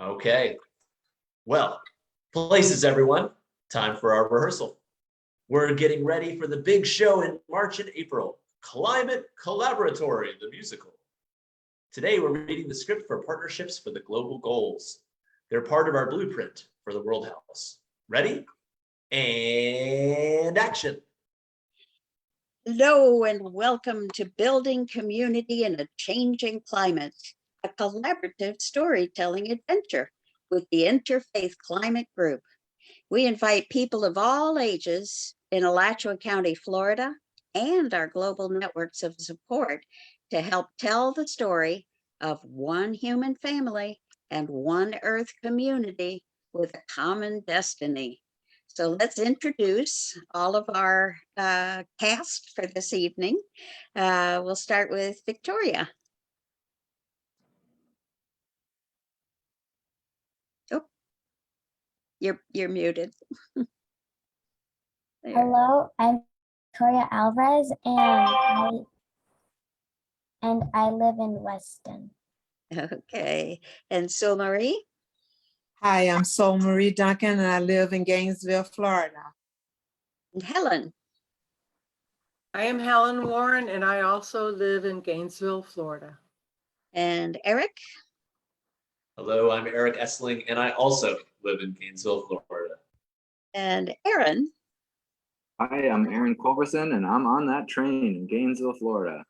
Okay. Well, places, everyone. Time for our rehearsal. We're getting ready for the big show in March and April, Climate Collaboratory, the musical. Today, we're reading the script for Partnerships for the Global Goals. They're part of our blueprint for the World House. Ready? And action. Hello and welcome to Building Community in a Changing Climate, a collaborative storytelling adventure with the Interfaith Climate Group. We invite people of all ages in Alachua County, Florida, and our global networks of support to help tell the story of one human family and one Earth community with a common destiny. So let's introduce all of our cast for this evening. We'll start with Victoria. Oh, you're muted. Hello, I'm Victoria Alvarez, and I live in Weston. Okay, and Sue Marie. Hi, I'm Sol Marie Duncan, and I live in Gainesville, Florida. And Helen. I am Helen Warren, and I also live in Gainesville, Florida. And Eric. Hello, I'm Eric Essling, and I also live in Gainesville, Florida. And Aaron. Hi, I'm Aaron Culverson, and I'm on that train in Gainesville, Florida.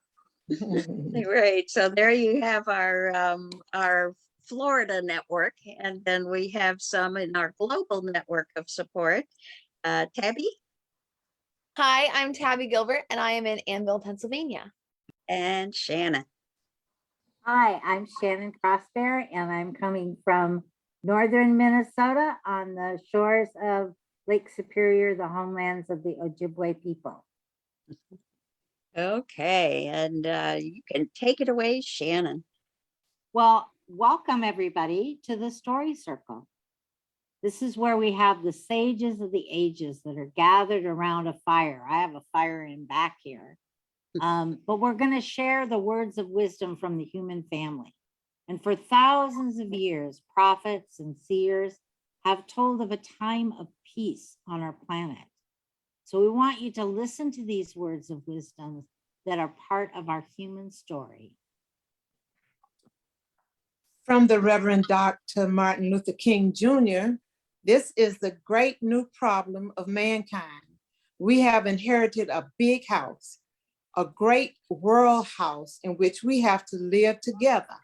Great. So there you have our Florida network, and then we have some in our global network of support. Tabby. Hi, I'm Tabby Gilbert, and I am in Annville, Pennsylvania. And Shannon. Hi, I'm Shannon Crossbear, and I'm coming from northern Minnesota on the shores of Lake Superior, the homelands of the Ojibwe people. Okay, and you can take it away, Shannon. Well, welcome everybody to the Story Circle. This is where we have the sages of the ages that are gathered around a fire. I have a fire in back here. But we're going to share the words of wisdom from the human family. And for thousands of years, prophets and seers have told of a time of peace on our planet. So we want you to listen to these words of wisdom that are part of our human story. From the Reverend Dr. Martin Luther King Jr., this is the great new problem of mankind. We have inherited a big house, a great world house in which we have to live together.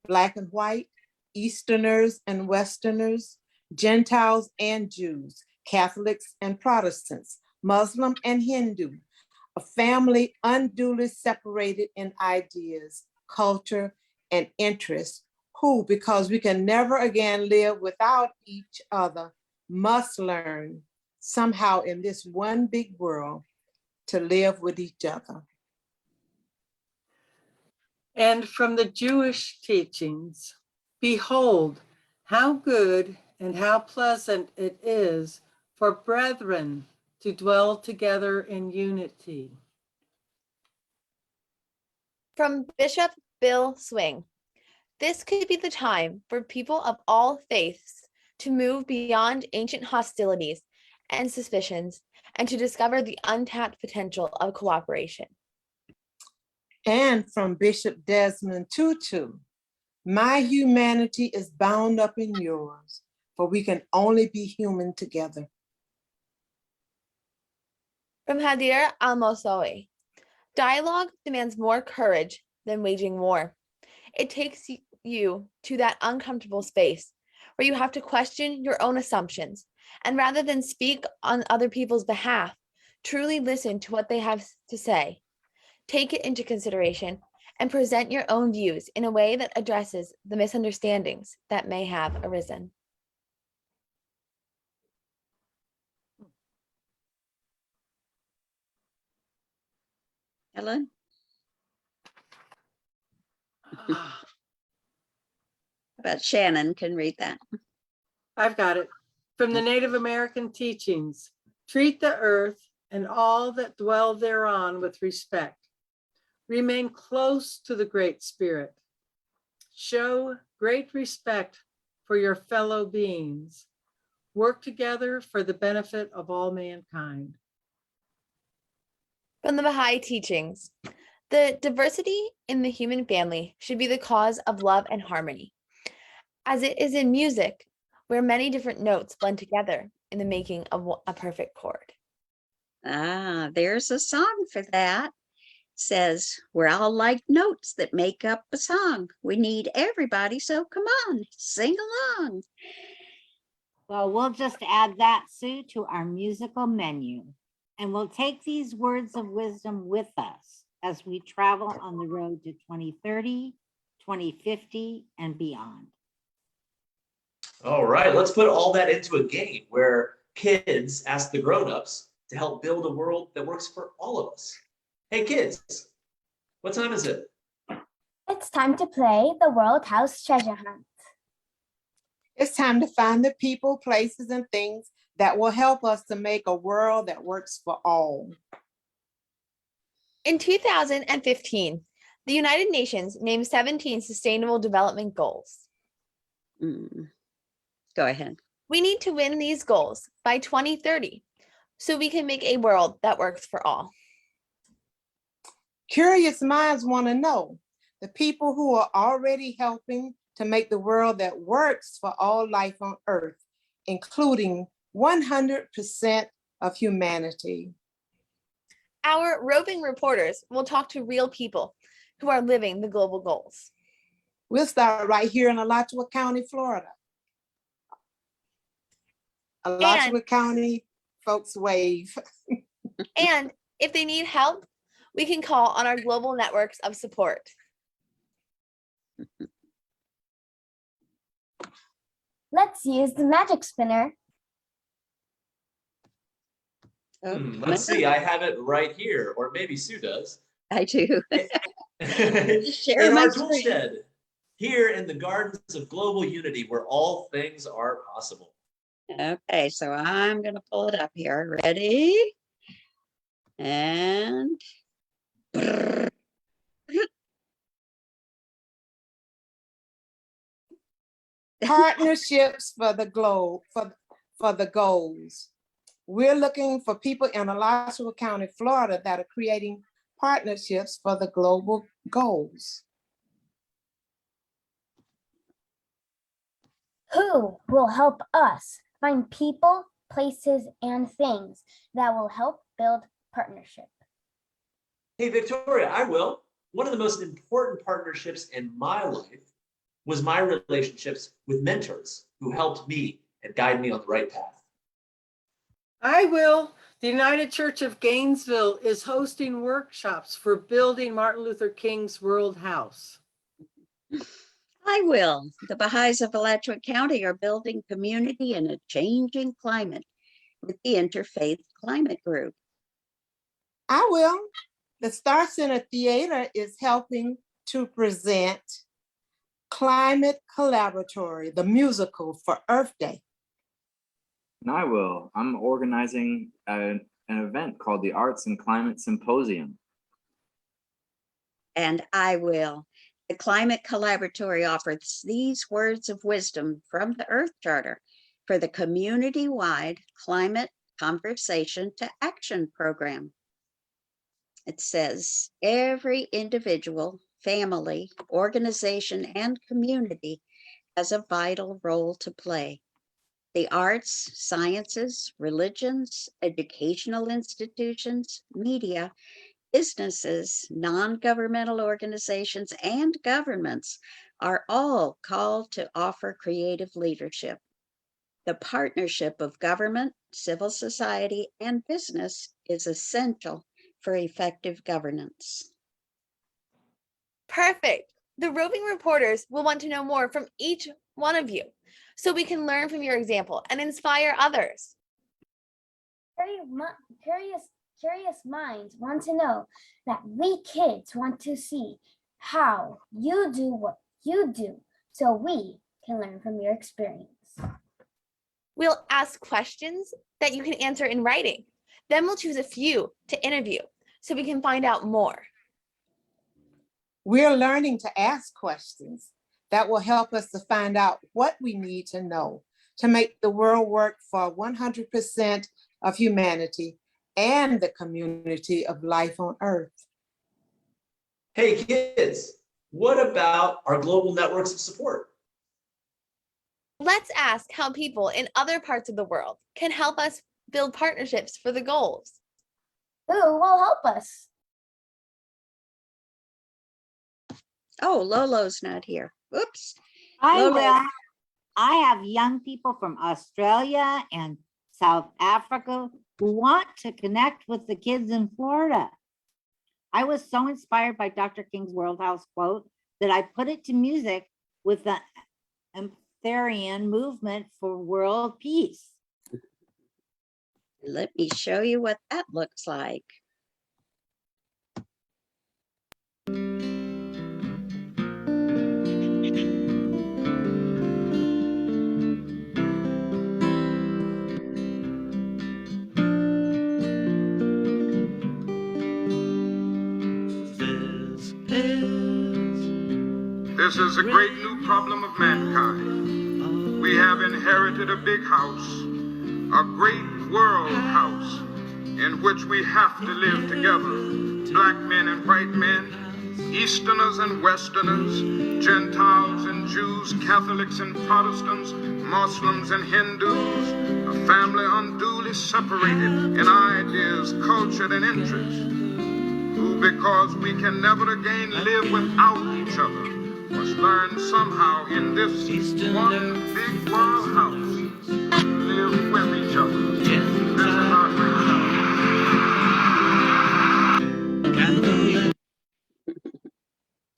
Black and white, Easterners and Westerners, Gentiles and Jews, Catholics and Protestants, Muslim and Hindu, a family unduly separated in ideas, culture, and interests, who, because we can never again live without each other, must learn somehow in this one big world to live with each other. And from the Jewish teachings, behold, how good and how pleasant it is for brethren to dwell together in unity. From Bishop Bill Swing, this could be the time for people of all faiths to move beyond ancient hostilities and suspicions and to discover the untapped potential of cooperation. And from Bishop Desmond Tutu, my humanity is bound up in yours, for we can only be human together. From Hadir al-Mosawi, dialogue demands more courage than waging war. It takes you to that uncomfortable space where you have to question your own assumptions, and rather than speak on other people's behalf, truly listen to what they have to say. Take it into consideration and present your own views in a way that addresses the misunderstandings that may have arisen. Helen. How about Shannon can read that? I've got it. From the Native American teachings, treat the earth and all that dwell thereon with respect. Remain close to the Great Spirit. Show great respect for your fellow beings. Work together for the benefit of all mankind. From the Baha'i teachings, the diversity in the human family should be the cause of love and harmony, as it is in music, where many different notes blend together in the making of a perfect chord. Ah, there's a song for that. Says, we're all like notes that make up a song. We need everybody, so come on, sing along. Well, we'll just add that, Sue, to our musical menu. And we'll take these words of wisdom with us as we travel on the road to 2030, 2050, and beyond. All right, let's put all that into a game where kids ask the grown-ups to help build a world that works for all of us. Hey kids, what time is it? It's time to play the World House Treasure Hunt. It's time to find the people, places, and things that will help us to make a world that works for all. In 2015, the United Nations named 17 Sustainable Development Goals. Go ahead. We need to win these goals by 2030 so we can make a world that works for all. Curious minds want to know the people who are already helping to make the world that works for all life on Earth, including 100% of humanity. Our roving reporters will talk to real people who are living the global goals. We'll start right here in Alachua County, Florida. Alachua County folks wave. And if they need help, we can call on our global networks of support. Let's use the magic spinner. Oh, Let's see, I have it right here, or maybe Sue does. I do. Share In my our screen. toolshed, here in the gardens of global unity, where all things are possible. Okay, so I'm going to pull it up here. Ready? And Partnerships for the globe, for the goals. We're looking for people in Alachua County, Florida that are creating partnerships for the global goals. Who will help us find people, places, and things that will help build partnership? Hey, Victoria, I will. One of the most important partnerships in my life was my relationships with mentors who helped me and guide me on the right path. I will. The United Church of Gainesville is hosting workshops for building Martin Luther King's World House. I will. The Baha'is of Alachua County are building community in a changing climate with the Interfaith Climate Group. I will. The Star Center Theater is helping to present Climate Collaboratory, the musical for Earth Day. And I will. I'm organizing an event called the Arts and Climate Symposium. And I will. The Climate Collaboratory offers these words of wisdom from the Earth Charter for the community-wide Climate Conversation to Action program. It says, every individual, family, organization, and community has a vital role to play. The arts, sciences, religions, educational institutions, media, businesses, non-governmental organizations, and governments are all called to offer creative leadership. The partnership of government, civil society, and business is essential for effective governance. Perfect. The roving reporters will want to know more from each one of you so we can learn from your example and inspire others. Curious minds want to know that we kids want to see how you do what you do so we can learn from your experience. We'll ask questions that you can answer in writing. Then we'll choose a few to interview so we can find out more. We're learning to ask questions that will help us to find out what we need to know to make the world work for 100% of humanity and the community of life on Earth. Hey kids, what about our global networks of support? Let's ask how people in other parts of the world can help us build partnerships for the goals. Who will help us? Oh, Lolo's not here. Oops. I Lolo. will. I have young people from Australia and South Africa who want to connect with the kids in Florida. I was so inspired by Dr. King's World House quote that I put it to music with the Amphitryon movement for world peace. Let me show you what that looks like. This is a great new problem of mankind. We have inherited a big house, a great world house, in which we have to live together, black men and white men, Easterners and Westerners, Gentiles and Jews, Catholics and Protestants, Muslims and Hindus, a family unduly separated in ideas, culture, and interests, who, because we can never again live without each other, must learn somehow in this one big world house to live with each other. This is our great challenge.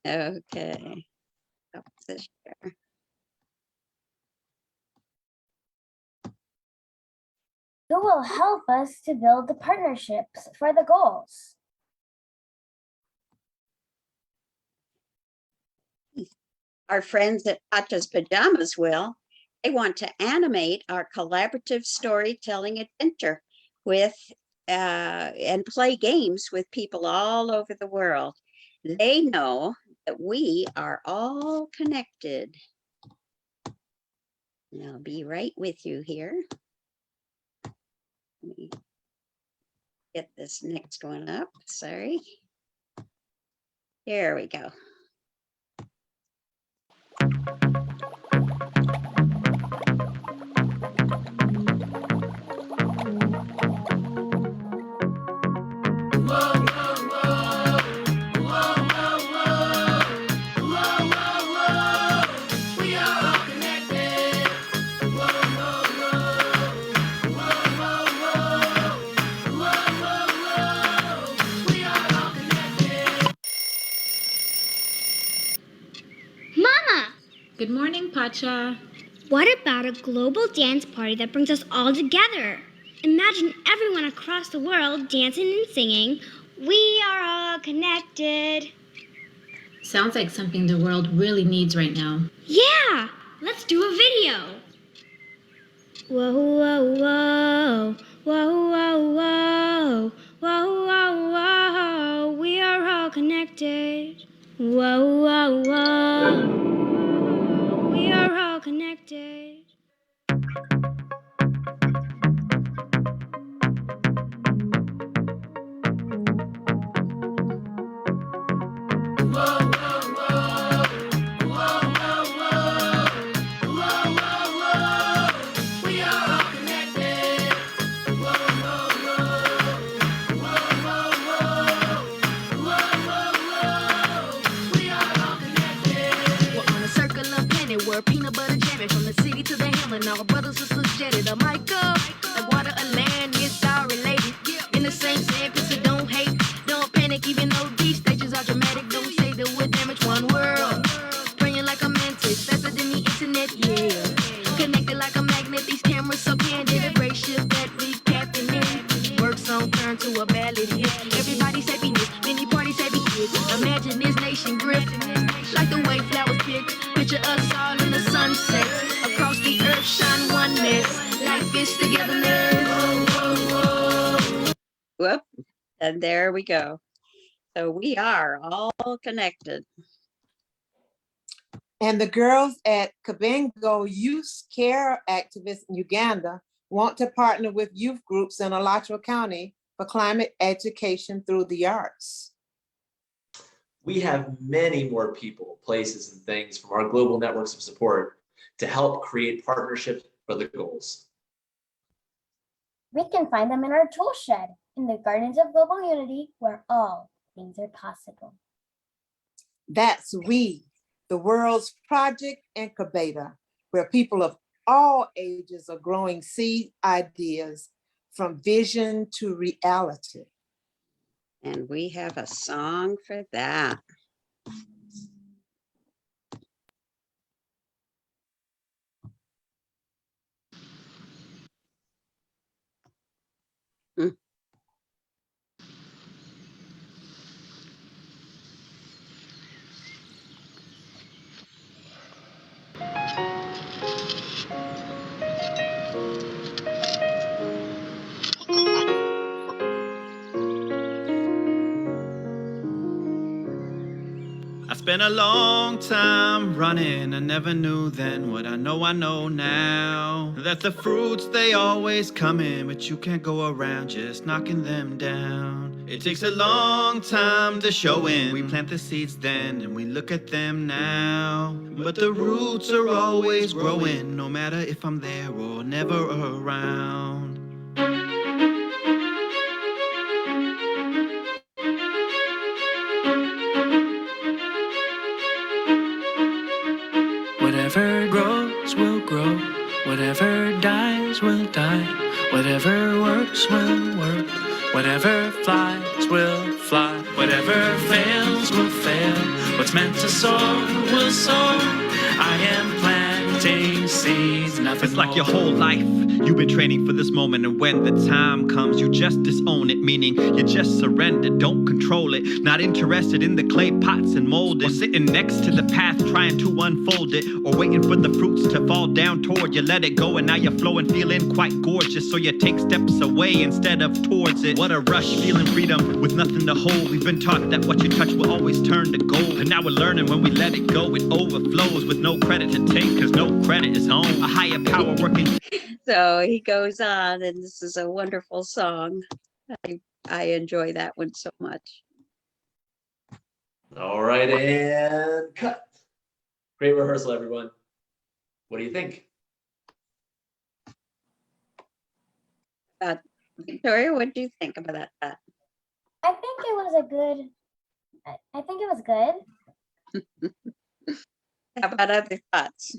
Okay. Oh, this here. Who will help us to build the partnerships for the goals? Our friends at Pacha's Pajamas will. They want to animate our collaborative storytelling adventure with and play games with people all over the world. They know that we are all connected. And I'll be right with you here. Let me get this next one up. Sorry. There we go. Mama! Good morning, Pacha. What about a global dance party that brings us all together? Imagine everyone across the world dancing and singing, "We are all connected." Sounds like something the world really needs right now. Yeah! Let's do a video! Whoa, whoa, whoa, whoa, whoa, whoa, whoa, whoa, whoa, we are all connected. Whoa, whoa, whoa, we are all connected. Peanut butter jamming from the city to the hamlet. Our brothers and sisters jetted a mic up. Like water and land, it's all related. In the same sand, so don't hate, don't panic, even though these stages are dramatic. Don't say that we'll damage one world. Praying like a mantis, faster than the internet, yeah. Connected like a magnet, these cameras so candid. A great ship that we captain in. Work song turned to a ballad hit. Everybody's happiness, many parties happy kids. Imagine this nation grip, like the way flowers pick. Picture us all in the sunset, across the earth shine oneness, life is togetherness. Whoop, and there we go. So we are all connected. And the girls at Kabengo Youth Care Activists in Uganda want to partner with youth groups in Alachua County for climate education through the arts. We have many more people, places, and things from our global networks of support to help create partnerships for the goals. We can find them in our tool shed, in the Gardens of Global Unity, where all things are possible. That's We, the world's project incubator, where people of all ages are growing seed ideas from vision to reality. And we have a song for that. I spent a long time running. I never knew then what I know now. That the fruits, they always come in, but you can't go around just knocking them down. It takes a long time to show in. We plant the seeds then and we look at them now. But the roots are always growing, no matter if I'm there or never around. Whatever grows will grow, whatever dies will die, whatever works will work, whatever flies will fly, whatever fails will fail, what's meant to soar will soar. I am planting seeds, nothing. It's like your whole life you've been training for this moment, and when the time comes you just disown it, meaning you just surrender, don't control it, not interested in the clay pots and mold it, or sitting next to the path trying to unfold it, or waiting for the fruits to fall down toward you. Let it go and now you're flowing, feeling quite gorgeous, so you take steps away instead of towards it. What a rush, feeling freedom with nothing to hold. We've been taught that what you touch will always turn to gold, and now we're learning when we let it go it overflows with no credit to take, cause no credit is home. A higher power working. So he goes on, and this is a wonderful song. I enjoy that one so much. All right, and cut. Great rehearsal, everyone. What do you think? Victoria, what do you think about that? I think it was a good, I think it was good. How about other thoughts?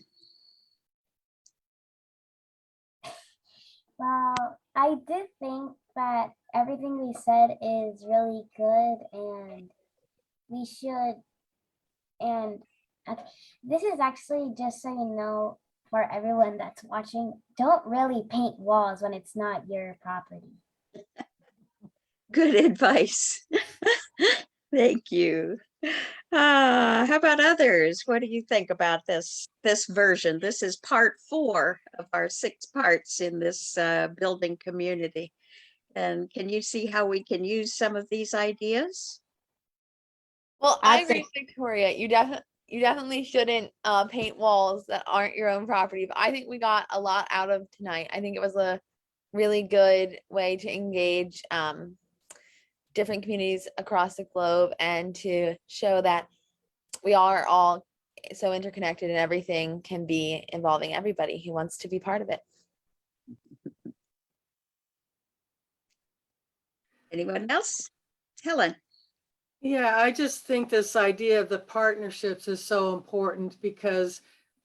Well, I did think that everything we said is really good, and we should, and this is actually just so you know, for everyone that's watching, don't really paint walls when it's not your property. Good advice. Thank you. How about others? What do you think about this version? This is part 4 of our 6 parts in this building community. And can you see how we can use some of these ideas? Well, I I agree with Victoria. You definitely shouldn't paint walls that aren't your own property. But I think we got a lot out of tonight. I think it was a really good way to engage different communities across the globe and to show that we are all so interconnected and everything can be involving everybody who wants to be part of it. Anyone else? Helen. Yeah, I just think this idea of the partnerships is so important, because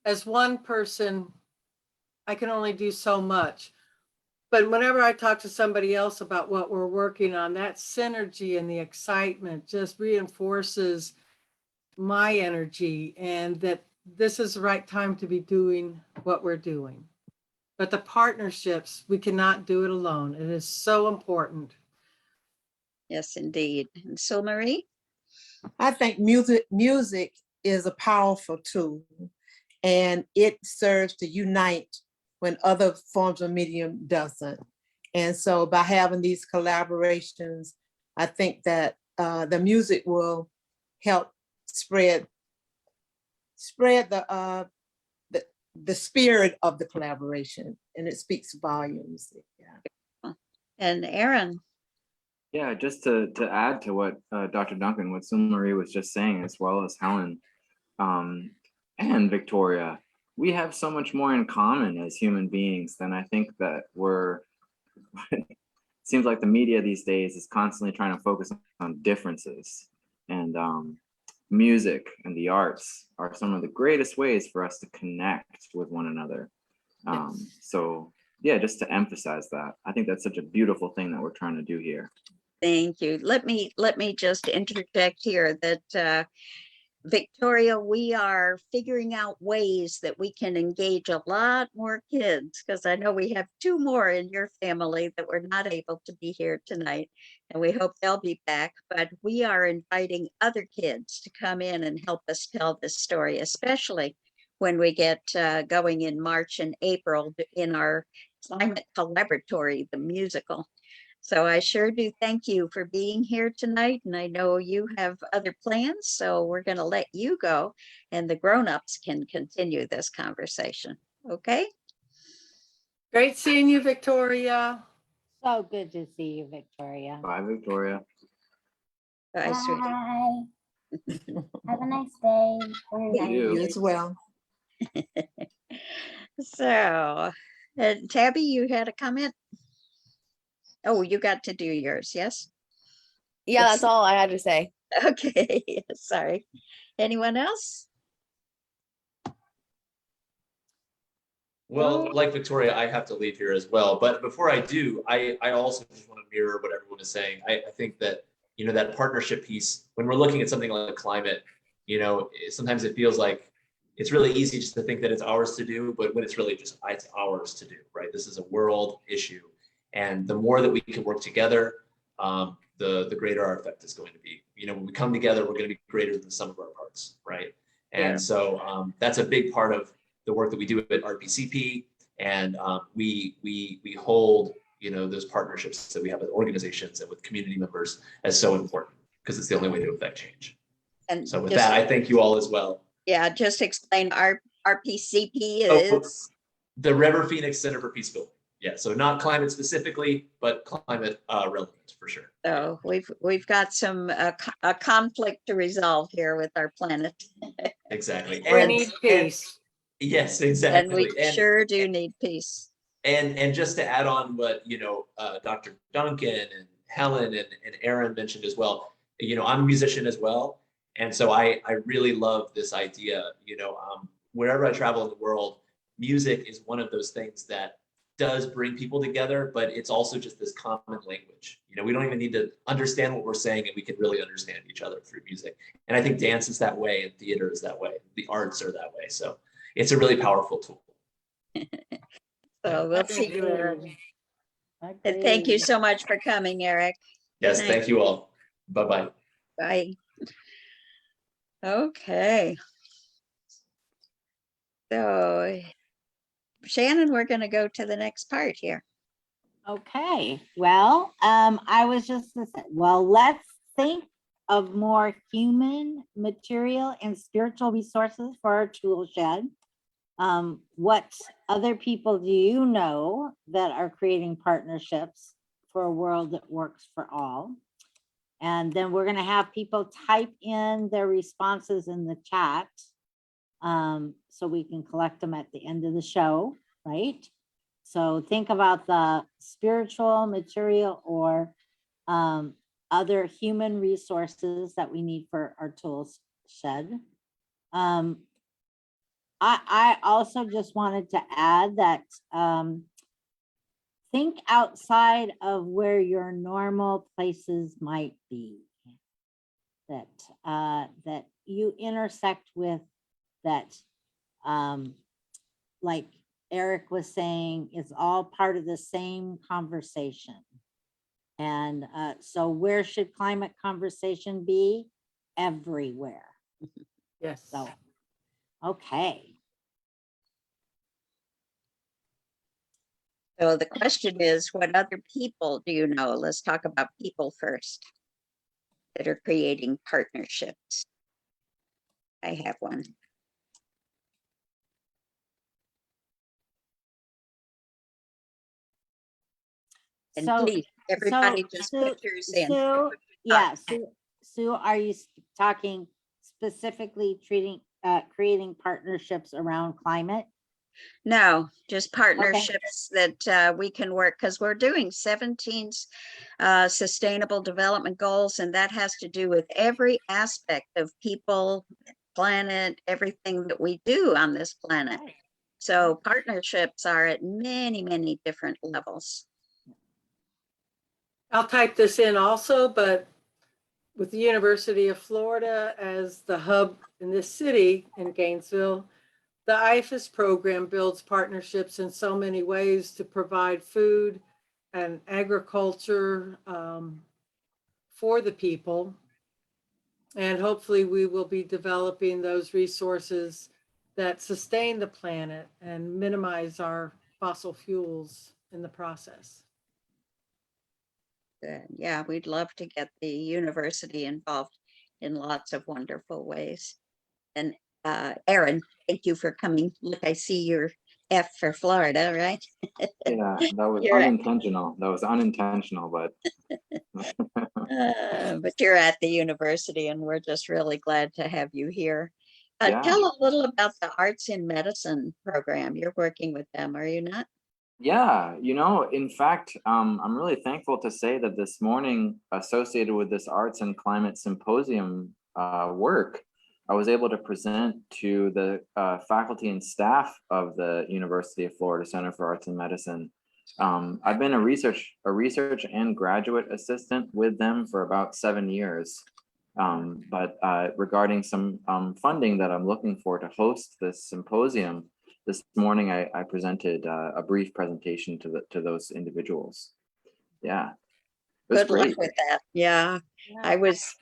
as one person, I can only do so much. But whenever I talk to somebody else about what we're working on, that synergy and the excitement just reinforces my energy, and that this is the right time to be doing what we're doing. But the partnerships, we cannot do it alone. It is so important. Yes, indeed. And so, Marie? I think music is a powerful tool, and it serves to unite when other forms of medium doesn't. And so by having these collaborations, I think that the music will help spread spread the spirit of the collaboration, and it speaks volumes. Yeah. And Aaron, Yeah, just to add to what Dr. Duncan, what Sue Marie was just saying, as well as Helen and Victoria, we have so much more in common as human beings than I think that seems like the media these days is constantly trying to focus on differences. And music and the arts are some of the greatest ways for us to connect with one another. So yeah, just to emphasize that, I think that's such a beautiful thing that we're trying to do here. thank you. Let me just interject here that Victoria, we are figuring out ways that we can engage a lot more kids, because I know we have 2 more in your family that were not able to be here tonight, and we hope they'll be back. But we are inviting other kids to come in and help us tell this story, especially when we get going in March and April in our Climate Collaboratory, the musical. So I sure do thank you for being here tonight, and I know you have other plans, so we're going to let you go, and the grown-ups can continue this conversation. Okay? Great seeing you, Victoria. So good to see you, Victoria. Bye, Victoria. Bye, sweetie. Bye. Have a nice day. Or night. You as well. So, Tabby, you had a comment? Oh, you got to do yours, yes? Yeah, that's all I had to say. Okay, sorry. Anyone else? Well, like Victoria, I have to leave here as well. But before I do, I also just want to mirror what everyone is saying. I think that, that partnership piece, when we're looking at something like climate, sometimes it feels like it's really easy just to think that it's ours to do, but when it's really just, it's ours to do, right? This is a world issue. And the more that we can work together, the greater our effect is going to be. When we come together, we're going to be greater than the sum of our parts, right? And so that's a big part of the work that we do at RPCP, and we hold those partnerships that we have with organizations and with community members as so important, because it's the only way to affect change. And so with that, I thank you all as well. Yeah, just explain RPCP Oh, is the River Phoenix Center for Peace Building. Yeah, so not climate specifically, but climate relevant for sure. So we've got some a conflict to resolve here with our planet. Exactly. We need peace. And Yes, exactly. we sure do need peace. And just to add on what Dr. Duncan and Helen and Aaron mentioned as well, I'm a musician as well, and so I really love this idea. Wherever I travel in the world, music is one of those things that does bring people together, but it's also just this common language. We don't even need to understand what we're saying, and we can really understand each other through music. And I think dance is that way, and theater is that way, the arts are that way. So it's a really powerful tool. So we'll see you. And thank you so much for coming, Eric. Yes, thank you all. Bye-bye. Bye. Okay. So Shannon, we're going to go to the next part here. Okay, well, I was just, let's think of more human, material, and spiritual resources for our tool shed. What other people do you know that are creating partnerships for a world that works for all? And then we're going to have people type in their responses in the chat, so we can collect them at the end of the show, right? So think about the spiritual, material, or other human resources that we need for our tools shed. I also just wanted to add that think outside of where your normal places might be, that you intersect with, that like Eric was saying, is all part of the same conversation. And so where should climate conversation be? Everywhere. Yes. So, okay. So the question is, what other people do you know? Let's talk about people first that are creating partnerships. I have one. And So- please, everybody just put yours in. Sue, yeah, Sue, are you talking specifically creating partnerships around climate? No, just partnerships that we can work, because we're doing 17 sustainable development goals, and that has to do with every aspect of people, planet, everything that we do on this planet. Right. So partnerships are at many, many different levels. I'll type this in also, but with the University of Florida as the hub in this city in Gainesville, the IFAS program builds partnerships in so many ways to provide food and agriculture for the people. And hopefully we will be developing those resources that sustain the planet and minimize our fossil fuels in the process. Good. Yeah, we'd love to get the university involved in lots of wonderful ways. And Aaron, thank you for coming. Look, I see your F for Florida, right? Yeah, that was You're at- unintentional. That was unintentional, but But you're at the university, and we're just really glad to have you here. Yeah. Tell a little about the Arts in Medicine program. You're working with them, are you not? yeah, in fact, I'm really thankful to say that this morning, associated with this Arts and Climate Symposium work, I was able to present to the faculty and staff of the University of Florida Center for Arts and Medicine. I've been a research and graduate assistant with them for about 7 years. But regarding some funding that I'm looking for to host this symposium, this morning I presented a brief presentation to those individuals. Yeah. It was Good luck great. with that. Yeah. I was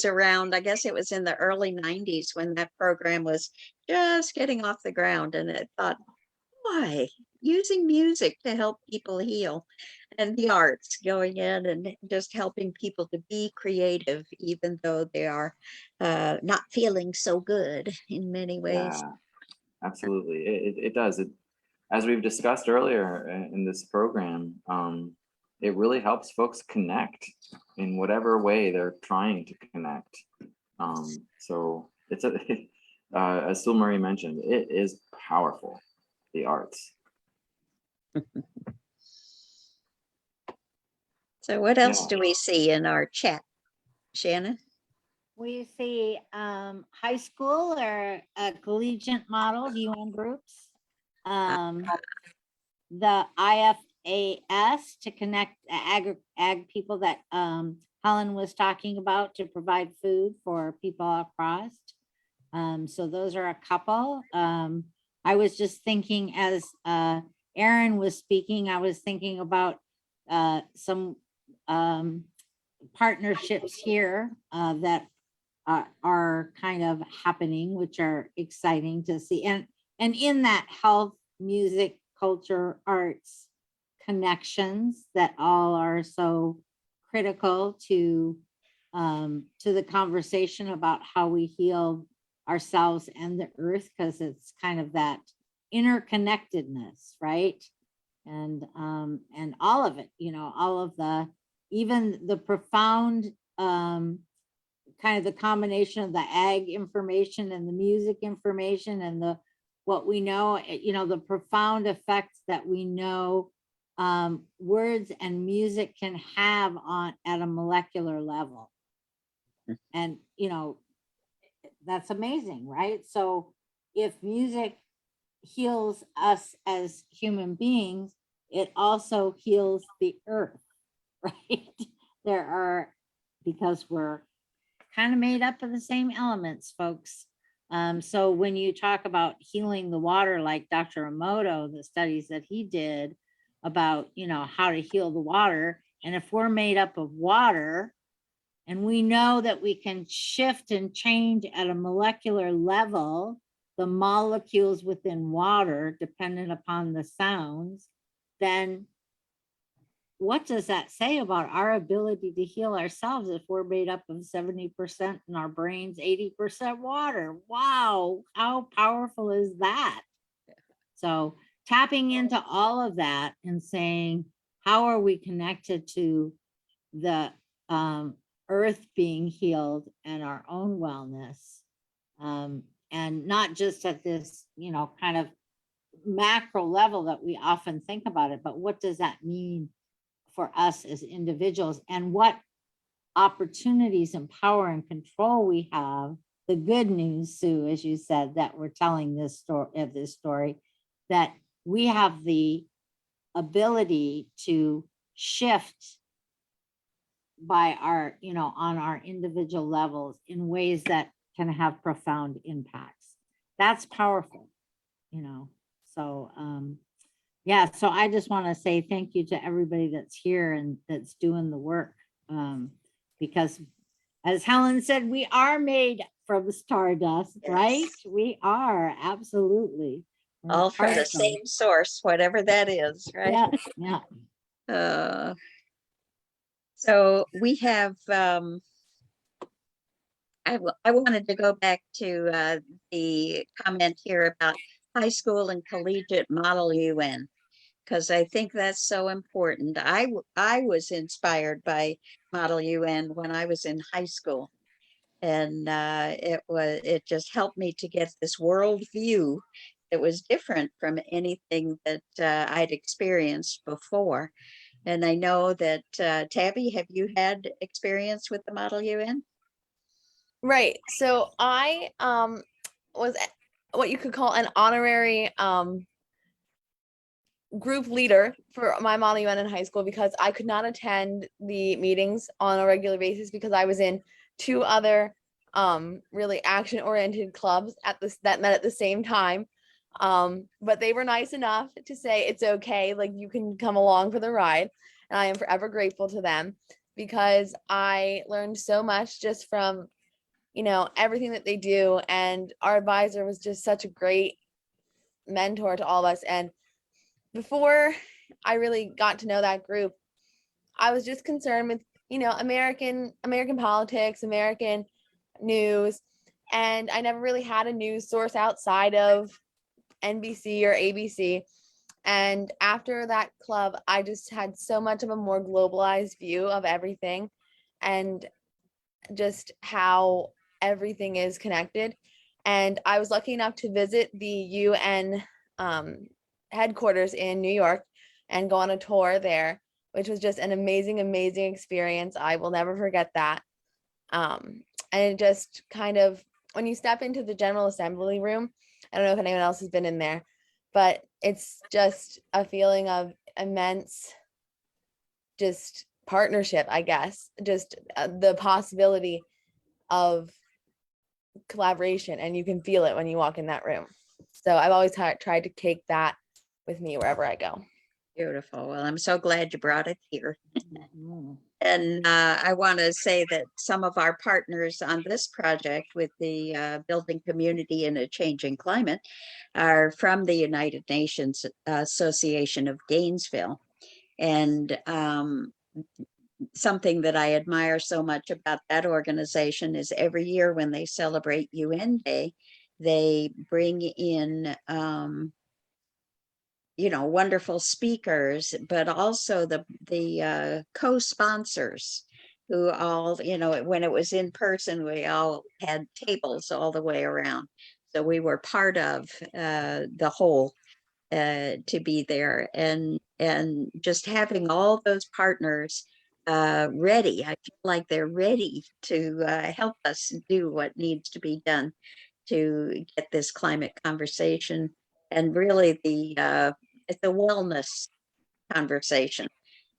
around, I guess it was in the early 90s when that program was just getting off the ground, and I thought, why? Using music to help people heal, and the arts going in and just helping people to be creative, even though they are not feeling so good in many ways. Yeah, absolutely. It does. As we've discussed earlier in this program, it really helps folks connect in whatever way they're trying to connect. So it's as Sue Marie mentioned, it is powerful, the arts. So what else Yeah. do we see in our chat, Shannon? We see high school or collegiate model UN groups. The IFAS to connect the ag people that Helen was talking about to provide food for people across. So those are a couple. I was just thinking as Aaron was speaking, I was thinking about some partnerships here that are kind of happening, which are exciting to see. And in that health, music, culture, arts connections that all are so critical to the conversation about how we heal ourselves and the earth, because it's kind of that interconnectedness, right? And all of it, all of the, even the profound kind of the combination of the ag information and the music information and the what we know, the profound effects that we know words and music can have on at a molecular level. And that's amazing, right? So if music heals us as human beings, it also heals the earth, right? Because we're kind of made up of the same elements, folks. So when you talk about healing the water, like Dr. Emoto, the studies that he did about, how to heal the water, and if we're made up of water, and we know that we can shift and change at a molecular level, the molecules within water, dependent upon the sounds, then what does that say about our ability to heal ourselves if we're made up of 70% in our brains, 80% water? Wow, how powerful is that? So tapping into all of that and saying, how are we connected to the earth being healed and our own wellness? And not just at this, kind of macro level that we often think about it, but what does that mean for us as individuals, and what opportunities and power and control we have. The good news, Sue, as you said, that we're telling this story, that we have the ability to shift by our, on our individual levels in ways that can have profound impacts. That's powerful, so yeah, so I just want to say thank you to everybody that's here and that's doing the work, because as Helen said, we are made from stardust, right? We are, absolutely. We're All from the particle. same source, whatever that is, right? Yeah, yeah. So we have, I wanted to go back to the comment here about high school and collegiate model UN, because I think that's so important. I was inspired by Model UN when I was in high school. And it just helped me to get this world view that was different from anything that I'd experienced before. And I know that Tabby, have you had experience with the Model UN? Right. So I was what you could call an honorary group leader for my Model UN in high school, because I could not attend the meetings on a regular basis because I was in 2 other really action-oriented clubs that met at the same time. But they were nice enough to say it's okay, like you can come along for the ride. And I am forever grateful to them, because I learned so much just from, everything that they do. And our advisor was just such a great mentor to all of us. And before I really got to know that group, I was just concerned with, American politics, American news, and I never really had a news source outside of NBC or ABC. And after that club, I just had so much of a more globalized view of everything and just how everything is connected. And I was lucky enough to visit the UN headquarters in New York and go on a tour there, which was just an amazing, amazing experience. I will never forget that. And it just kind of, when you step into the General Assembly room, I don't know if anyone else has been in there, but it's just a feeling of immense just partnership, I guess, just the possibility of collaboration, and you can feel it when you walk in that room. So I've always tried to take that with me wherever I go. Beautiful. Well, I'm so glad you brought it here. And I want to say that some of our partners on this project with the Building Community in a Changing Climate are from the United Nations Association of Gainesville. And something that I admire so much about that organization is every year when they celebrate UN Day, they bring in wonderful speakers, but also the co-sponsors who all, when it was in person, we all had tables all the way around. So we were part of the whole to be there, and just having all those partners ready. I feel like they're ready to help us do what needs to be done to get this climate conversation and really the wellness conversation.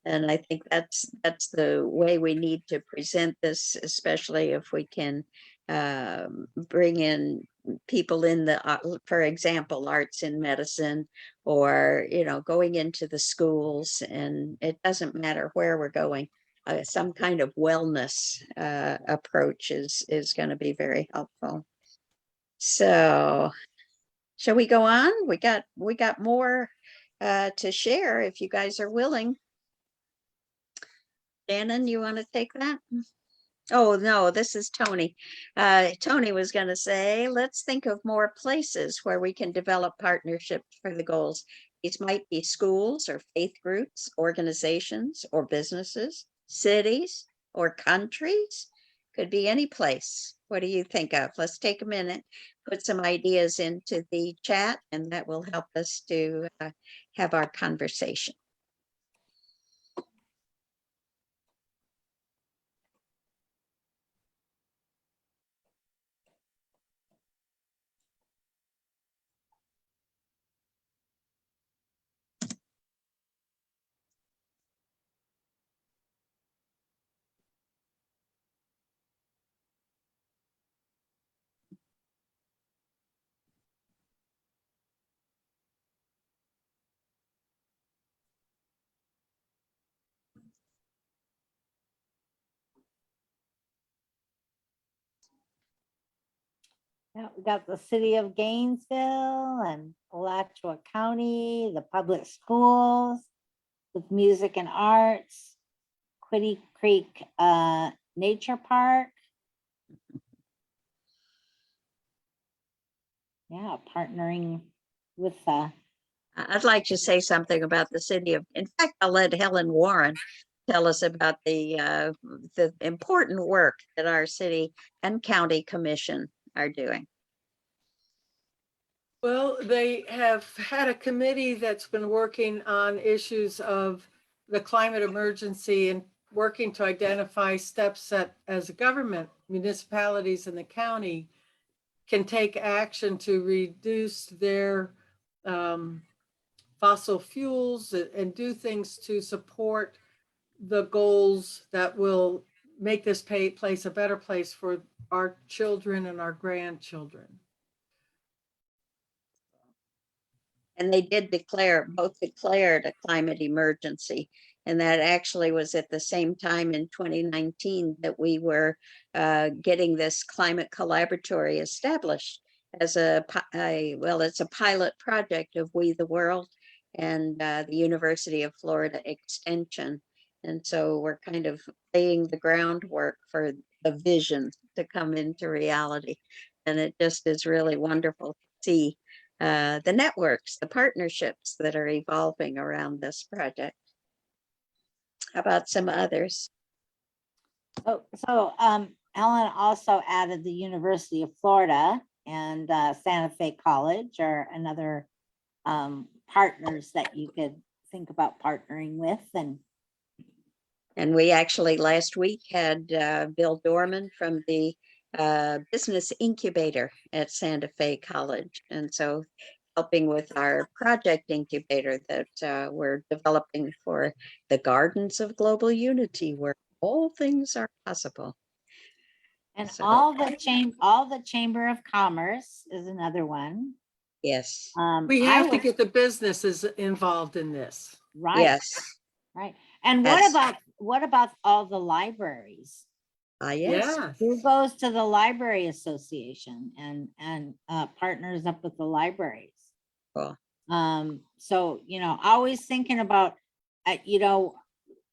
And I think that's the way we need to present this, especially if we can bring in people in the, for example, arts in medicine, or, going into the schools, and it doesn't matter where we're going. Some kind of wellness approach is going to be very helpful. So shall we go on? We got more to share if you guys are willing. Shannon, you want to take that? Oh, no, this is Tony. Tony was going to say, let's think of more places where we can develop partnerships for the goals These might be schools or faith groups, organizations or businesses, cities or countries. Could be any place. What do you think of? Let's take a minute, put some ideas into the chat, and that will help us to have our conversation. Yeah, we got the city of Gainesville and Alachua County, the public schools with music and arts, Quiddy Creek Nature Park. Yeah, partnering with I'd like to say something about the city of, in fact, I'll let Helen Warren tell us about the important work that our city and county commission are doing. Well, they have had a committee that's been working on issues of the climate emergency and working to identify steps that as a government, municipalities and the county can take action to reduce their fossil fuels and do things to support the goals that will make this place a better place for our children and our grandchildren. And they did both declared a climate emergency. And that actually was at the same time in 2019 that we were getting this climate collaboratory established as it's a pilot project of We the World and the University of Florida Extension. And so we're kind of laying the groundwork for the vision to come into reality. And it just is really wonderful to see the networks, the partnerships that are evolving around this project. How about some others? Oh, so Ellen also added the University of Florida and Santa Fe College are another partners that you could think about partnering with. And we actually last week had Bill Dorman from the business incubator at Santa Fe College. And so helping with our project incubator that we're developing for the Gardens of Global Unity, where all things are possible. And So- all the Chamber of Commerce is another one. Yes. We have to get the businesses involved in this. Right. Yes. Right. And Yes. what about all the libraries? Yes. Yeah. Who goes to the Library Association and partners up with the libraries? Cool. So, always thinking about,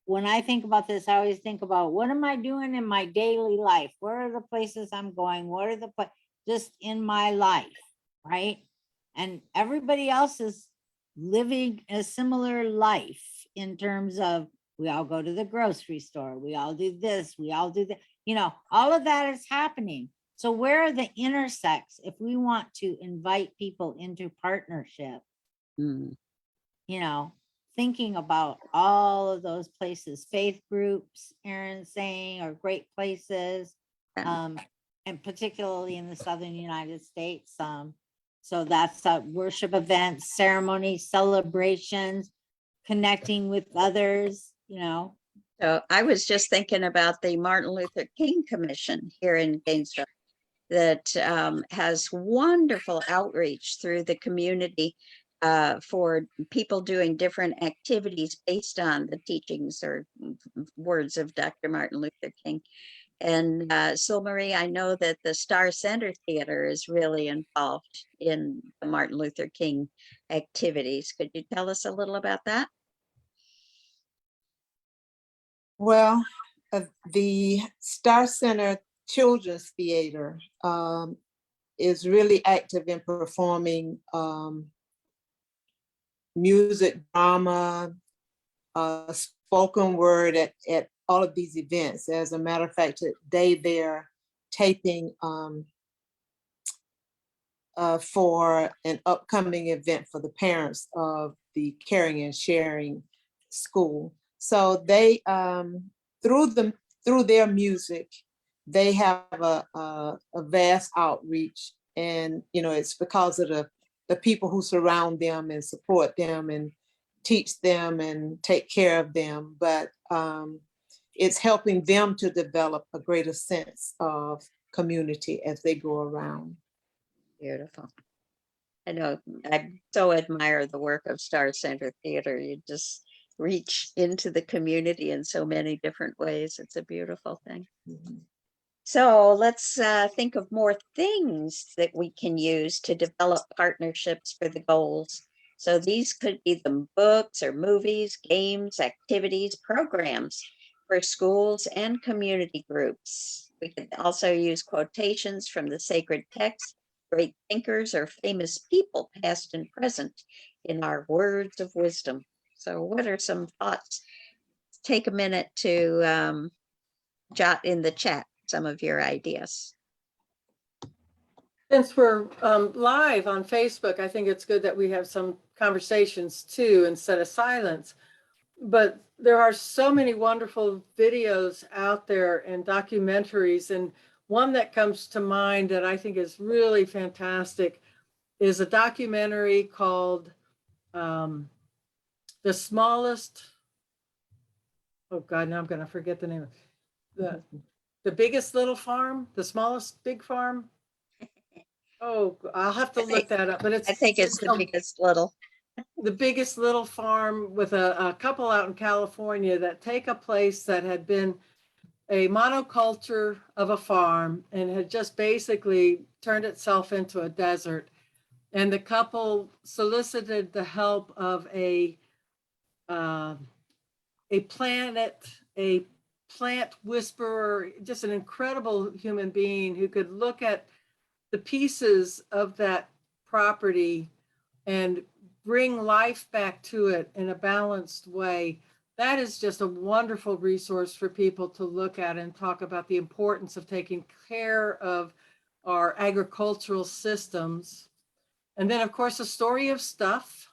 when I think about this, I always think about what am I doing in my daily life? Where are the places I'm going? What are the just in my life, right? And everybody else is living a similar life in terms of we all go to the grocery store, we all do this, we all do that, all of that is happening. So where are the intersects if we want to invite people into partnership? Thinking about all of those places, faith groups, Aaron's saying, are great places, and particularly in the Southern United States. So that's worship events, ceremonies, celebrations, connecting with others, So I was just thinking about the Martin Luther King Commission here in Gainesville that has wonderful outreach through the community for people doing different activities based on the teachings or words of Dr. Martin Luther King. And Sil Marie, I know that the Star Center Theater is really involved in the Martin Luther King activities. Could you tell us a little about that? Well, the Star Center Children's Theater is really active in performing music, drama, spoken word at all of these events. As a matter of fact, today they're taping for an upcoming event for the parents of the Caring and Sharing School. So they, through their music, they have a vast outreach, and it's because of the people who surround them and support them and teach them and take care of them. But it's helping them to develop a greater sense of community as they go around. Beautiful. I know, I so admire the work of Star Center Theater. You just reach into the community in so many different ways. It's a beautiful thing. So let's think of more things that we can use to develop partnerships for the goals. So these could be the books or movies, games, activities, programs for schools and community groups. We could also use quotations from the sacred text, great thinkers or famous people, past and present, in our words of wisdom. So what are some thoughts? Take a minute to jot in the chat some of your ideas. Since we're live on Facebook, I think it's good that we have some conversations too, instead of silence. But there are so many wonderful videos out there and documentaries. And one that comes to mind that I think is really fantastic is a documentary called The Smallest, oh God, now I'm going to forget the name of the Biggest Little Farm, The Smallest Big Farm. Oh, I'll have to look that up, but I think it's the biggest little. The Biggest Little Farm, with a couple out in California that take a place that had been a monoculture of a farm and had just basically turned itself into a desert. And the couple solicited the help of a plant whisperer, just an incredible human being who could look at the pieces of that property and bring life back to it in a balanced way. That is just a wonderful resource for people to look at and talk about the importance of taking care of our agricultural systems. And then, of course, The Story of Stuff.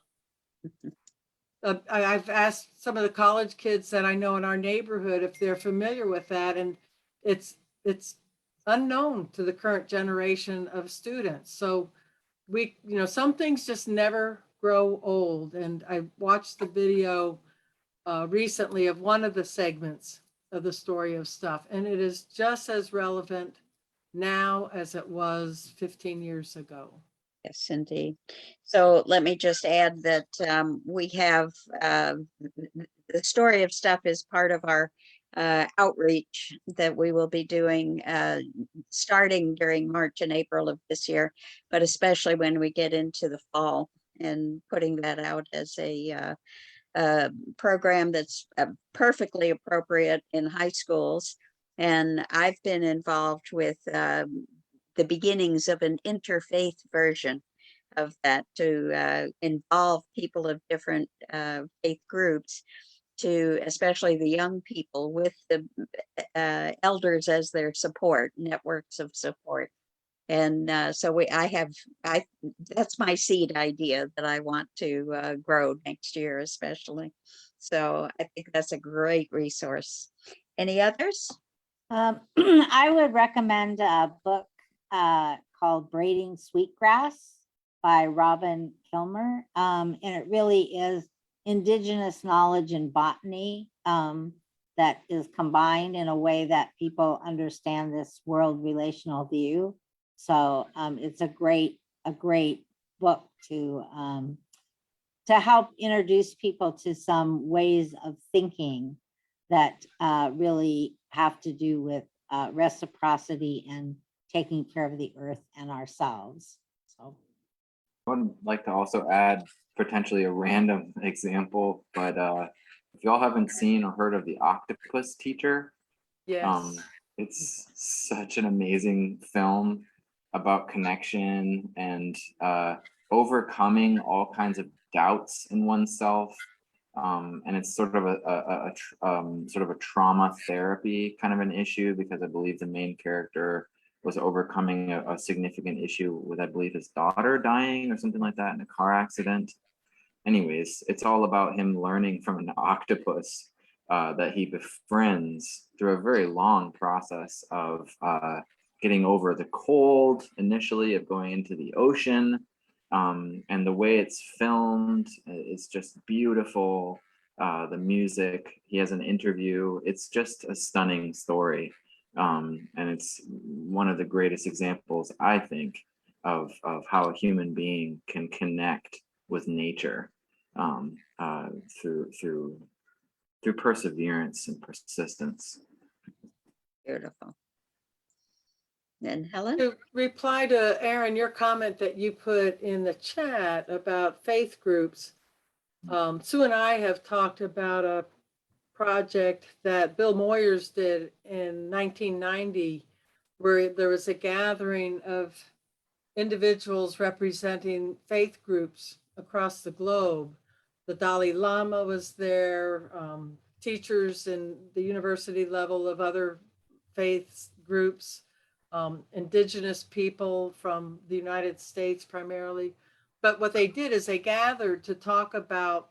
I've asked some of the college kids that I know in our neighborhood if they're familiar with that, and it's unknown to the current generation of students. So some things just never grow old. And I watched the video recently of one of the segments of The Story of Stuff, and it is just as relevant now as it was 15 years ago. Yes, indeed. So let me just add that we have The Story of Stuff is part of our outreach that we will be doing starting during March and April of this year, but especially when we get into the fall, and putting that out as a program that's perfectly appropriate in high schools. And I've been involved with the beginnings of an interfaith version of that to involve people of different faith groups, to especially the young people, with the elders as their support, networks of support. And so that's my seed idea that I want to grow next year, especially. So I think that's a great resource. Any others? I would recommend a book called Braiding Sweetgrass by Robin Kilmer. And it really is indigenous knowledge and botany that is combined in a way that people understand this world relational view. So it's a great book to help introduce people to some ways of thinking that really have to do with reciprocity and taking care of the earth and ourselves. So I would like to also add potentially a random example, but if y'all haven't seen or heard of The Octopus Teacher, Yes. It's such an amazing film about connection and overcoming all kinds of doubts in oneself. And it's sort of sort of a trauma therapy kind of an issue, because I believe the main character was overcoming a significant issue with, I believe, his daughter dying or something like that in a car accident. Anyways, it's all about him learning from an octopus that he befriends through a very long process of getting over the cold initially, of going into the ocean. And the way it's filmed is just beautiful. The music, he has an interview. It's just a stunning story. And it's one of the greatest examples, I think, of how a human being can connect with nature through perseverance and persistence. Beautiful. And Helen? To reply to Aaron, your comment that you put in the chat about faith groups, Sue and I have talked about a project that Bill Moyers did in 1990, where there was a gathering of individuals representing faith groups across the globe. The Dalai Lama was there, teachers in the university level of other faith groups, indigenous people from the United States primarily. But what they did is they gathered to talk about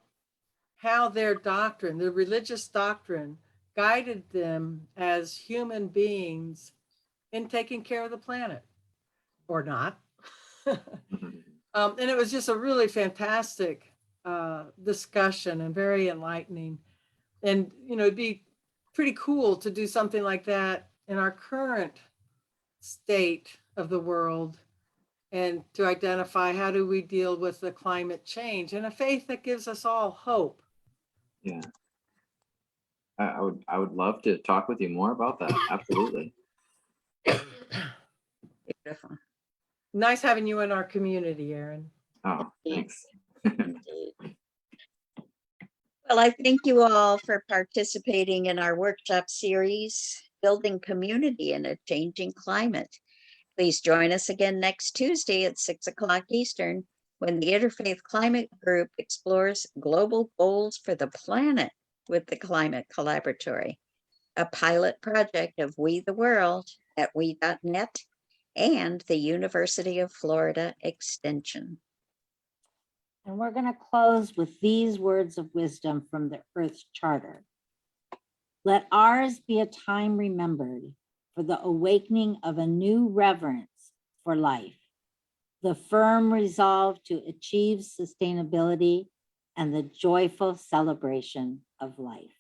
how their doctrine, their religious doctrine, guided them as human beings in taking care of the planet, or not. And it was just a really fantastic discussion and very enlightening. And, you know, it'd be pretty cool to do something like that in our current state of the world, and to identify how do we deal with the climate change, and a faith that gives us all hope. Yeah. I would love to talk with you more about that. Absolutely. Beautiful. Nice having you in our community, Aaron. Oh, thanks. Well, I thank you all for participating in our workshop series, Building Community in a Changing Climate. Please join us again next Tuesday at 6 o'clock Eastern, when the Interfaith Climate Group explores global goals for the planet with the Climate Collaboratory, a pilot project of We the World at we.net and the University of Florida Extension. And we're going to close with these words of wisdom from the Earth Charter. Let ours be a time remembered for the awakening of a new reverence for life, the firm resolve to achieve sustainability, and the joyful celebration of life.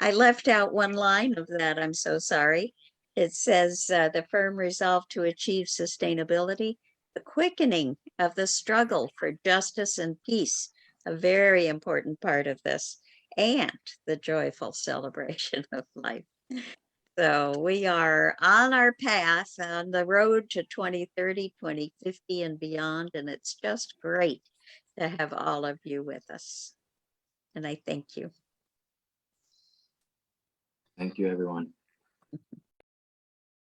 I left out one line of that. I'm so sorry. It says the firm resolve to achieve sustainability, the quickening of the struggle for justice and peace, a very important part of this, and the joyful celebration of life. So we are on our path, on the road to 2030, 2050 and beyond, and it's just great to have all of you with us. And I thank you. Thank you, everyone.